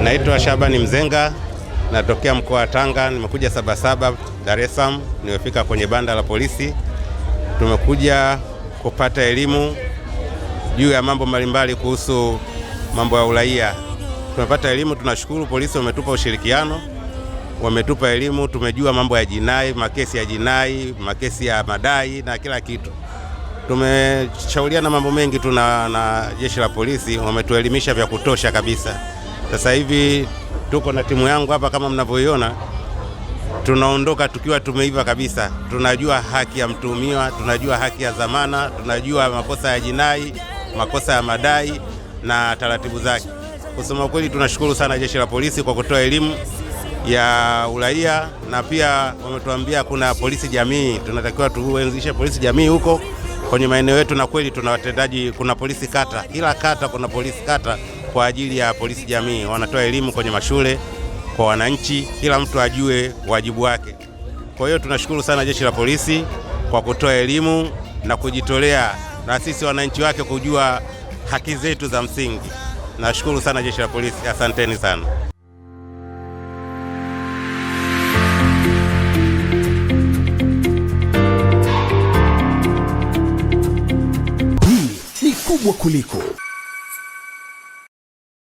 Naitwa Shabani Mzenga, natokea mkoa wa Tanga. Nimekuja Sabasaba, Dar es Salaam. Nimefika kwenye banda la polisi. Tumekuja kupata elimu juu ya mambo mbalimbali kuhusu mambo ya uraia. Tumepata elimu, tunashukuru polisi wametupa ushirikiano, wametupa elimu, tumejua mambo ya jinai, makesi ya jinai, makesi ya madai na kila kitu. Tumeshauriana mambo mengi na jeshi la polisi, wametuelimisha vya kutosha kabisa. Sasa hivi tuko na timu yangu hapa kama mnavyoiona. Tunaondoka tukiwa tumeiva kabisa. Tunajua haki ya mtuhumiwa, tunajua haki ya dhamana, tunajua makosa ya jinai, makosa ya madai na taratibu zake. Kusema kweli tunashukuru sana jeshi la polisi kwa kutoa elimu ya uraia, na pia wametuambia kuna polisi jamii, tunatakiwa tuenziishe polisi jamii huko kwenye maeneo yetu, na kweli tuna watendaji, kuna polisi kata, kila kata kuna polisi kata kwa ajili ya polisi jamii. Wanatoa elimu kwenye mashule kwa wananchi, kila mtu ajue wajibu wake. Kwa hiyo tunashukuru sana jeshi la polisi kwa kutoa elimu na kujitolea na sisi wananchi wake kujua haki zetu za msingi. Nashukuru sana jeshi la polisi, asanteni sana. Hii ni Kubwa Kuliko.